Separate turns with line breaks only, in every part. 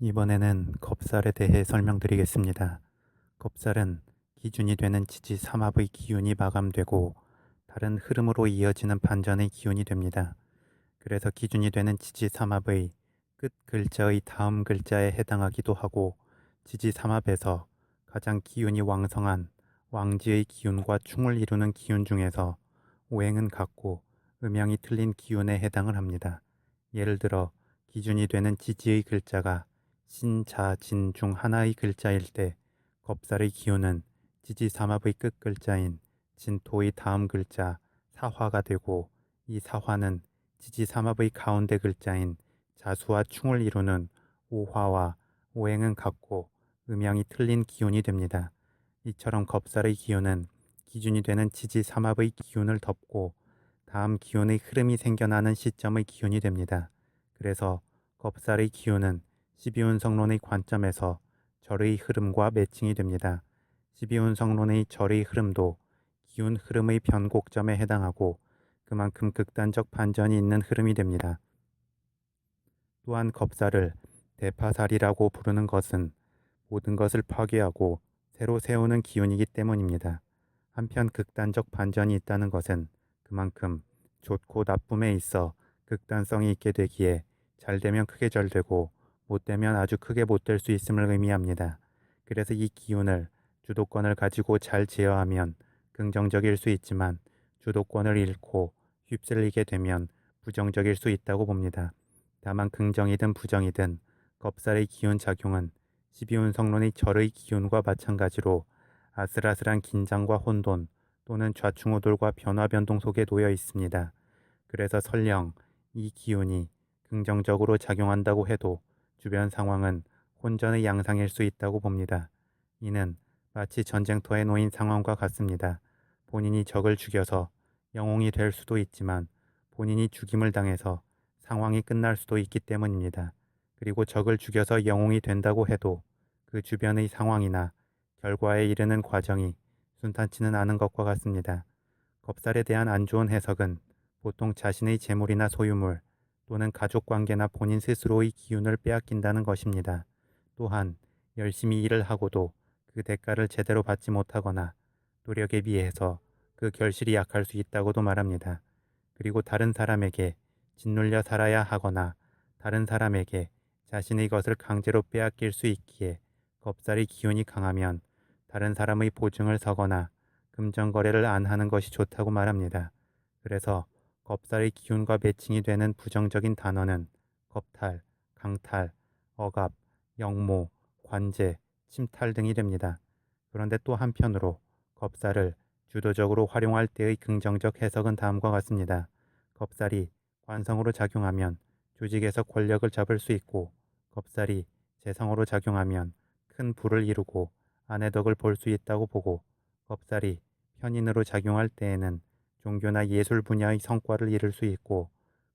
이번에는 겁살에 대해 설명드리겠습니다. 겁살은 기준이 되는 지지삼합의 기운이 마감되고 다른 흐름으로 이어지는 반전의 기운이 됩니다. 그래서 기준이 되는 지지삼합의 끝 글자의 다음 글자에 해당하기도 하고 지지삼합에서 가장 기운이 왕성한 왕지의 기운과 충을 이루는 기운 중에서 오행은 같고 음양이 틀린 기운에 해당을 합니다. 예를 들어 기준이 되는 지지의 글자가 신, 자, 진 중 하나의 글자일 때 겁살의 기운은 지지삼합의 끝 글자인 진토의 다음 글자 사화가 되고, 이 사화는 지지삼합의 가운데 글자인 자수와 충을 이루는 오화와 오행은 같고 음양이 틀린 기운이 됩니다. 이처럼 겁살의 기운은 기준이 되는 지지삼합의 기운을 덮고 다음 기운의 흐름이 생겨나는 시점의 기운이 됩니다. 그래서 겁살의 기운은 12운성론의 관점에서 절의 흐름과 매칭이 됩니다. 12운성론의 절의 흐름도 기운 흐름의 변곡점에 해당하고 그만큼 극단적 반전이 있는 흐름이 됩니다. 또한 겁살을 대파살이라고 부르는 것은 모든 것을 파괴하고 새로 세우는 기운이기 때문입니다. 한편 극단적 반전이 있다는 것은 그만큼 좋고 나쁨에 있어 극단성이 있게 되기에 잘 되면 크게 잘 되고 못 되면 아주 크게 못 될 수 있음을 의미합니다. 그래서 이 기운을 주도권을 가지고 잘 제어하면 긍정적일 수 있지만 주도권을 잃고 휩쓸리게 되면 부정적일 수 있다고 봅니다. 다만 긍정이든 부정이든 겁살의 기운 작용은 12운성론의 절의 기운과 마찬가지로 아슬아슬한 긴장과 혼돈 또는 좌충우돌과 변화 변동 속에 놓여 있습니다. 그래서 설령 이 기운이 긍정적으로 작용한다고 해도 주변 상황은 혼전의 양상일 수 있다고 봅니다. 이는 마치 전쟁터에 놓인 상황과 같습니다. 본인이 적을 죽여서 영웅이 될 수도 있지만 본인이 죽임을 당해서 상황이 끝날 수도 있기 때문입니다. 그리고 적을 죽여서 영웅이 된다고 해도 그 주변의 상황이나 결과에 이르는 과정이 순탄치는 않은 것과 같습니다. 겁살에 대한 안 좋은 해석은 보통 자신의 재물이나 소유물 또는 가족관계나 본인 스스로의 기운을 빼앗긴다는 것입니다. 또한 열심히 일을 하고도 그 대가를 제대로 받지 못하거나 노력에 비해서 그 결실이 약할 수 있다고도 말합니다. 그리고 다른 사람에게 짓눌려 살아야 하거나 다른 사람에게 자신의 것을 강제로 빼앗길 수 있기에 겁살의 기운이 강하면 다른 사람의 보증을 서거나 금전거래를 안 하는 것이 좋다고 말합니다. 그래서 겁살의 기운과 매칭이 되는 부정적인 단어는 겁탈, 강탈, 억압, 영모, 관제, 침탈 등이 됩니다. 그런데 또 한편으로 겁살을 주도적으로 활용할 때의 긍정적 해석은 다음과 같습니다. 겁살이 관성으로 작용하면 조직에서 권력을 잡을 수 있고, 겁살이 재성으로 작용하면 큰 부를 이루고 아내 덕을 볼 수 있다고 보고, 겁살이 편인으로 작용할 때에는 종교나 예술 분야의 성과를 이룰 수 있고,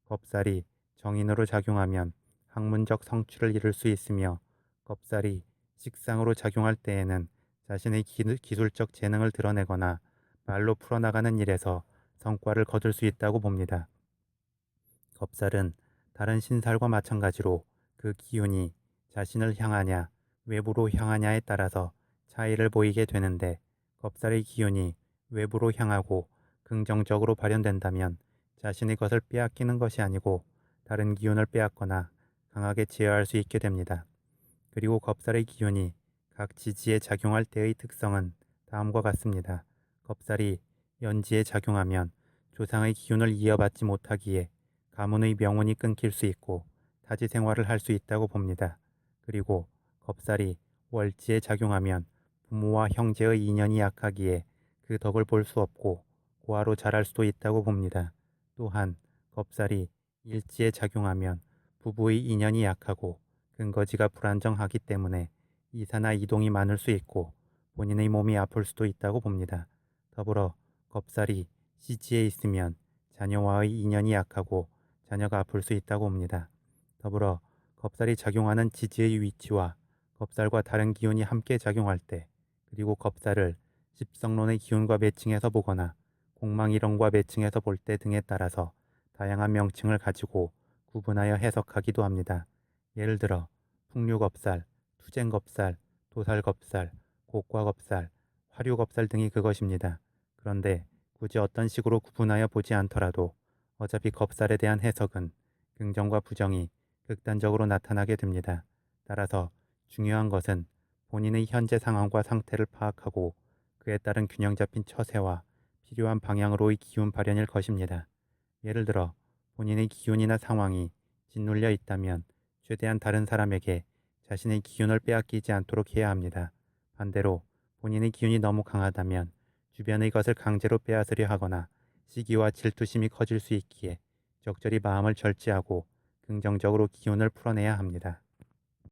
겁살이 정인으로 작용하면 학문적 성취를 이룰 수 있으며, 겁살이 식상으로 작용할 때에는 자신의 기술적 재능을 드러내거나 말로 풀어나가는 일에서 성과를 거둘 수 있다고 봅니다. 겁살은 다른 신살과 마찬가지로 그 기운이 자신을 향하냐 외부로 향하냐에 따라서 차이를 보이게 되는데, 겁살의 기운이 외부로 향하고 긍정적으로 발현된다면 자신의 것을 빼앗기는 것이 아니고 다른 기운을 빼앗거나 강하게 제어할 수 있게 됩니다. 그리고 겁살의 기운이 각 지지에 작용할 때의 특성은 다음과 같습니다. 겁살이 연지에 작용하면 조상의 기운을 이어받지 못하기에 가문의 명운이 끊길 수 있고 타지 생활을 할 수 있다고 봅니다. 그리고 겁살이 월지에 작용하면 부모와 형제의 인연이 약하기에 그 덕을 볼 수 없고 고아로 자랄 수도 있다고 봅니다. 또한 겁살이 일지에 작용하면 부부의 인연이 약하고 근거지가 불안정하기 때문에 이사나 이동이 많을 수 있고 본인의 몸이 아플 수도 있다고 봅니다. 더불어 겁살이 시지에 있으면 자녀와의 인연이 약하고 자녀가 아플 수 있다고 봅니다. 더불어 겁살이 작용하는 지지의 위치와 겁살과 다른 기운이 함께 작용할 때, 그리고 겁살을 십성론의 기운과 매칭해서 보거나 공망이론과 매칭해서 볼 때 등에 따라서 다양한 명칭을 가지고 구분하여 해석하기도 합니다. 예를 들어 풍류겁살, 투쟁겁살, 도살겁살, 곡과겁살, 화류겁살 등이 그것입니다. 그런데 굳이 어떤 식으로 구분하여 보지 않더라도 어차피 겁살에 대한 해석은 긍정과 부정이 극단적으로 나타나게 됩니다. 따라서 중요한 것은 본인의 현재 상황과 상태를 파악하고 그에 따른 균형 잡힌 처세와 필요한 방향으로의 기운 발현일 것입니다. 예를 들어 본인의 기운이나 상황이 짓눌려 있다면 최대한 다른 사람에게 자신의 기운을 빼앗기지 않도록 해야 합니다. 반대로 본인의 기운이 너무 강하다면 주변의 것을 강제로 빼앗으려 하거나 시기와 질투심이 커질 수 있기에 적절히 마음을 절제하고 긍정적으로 기운을 풀어내야 합니다.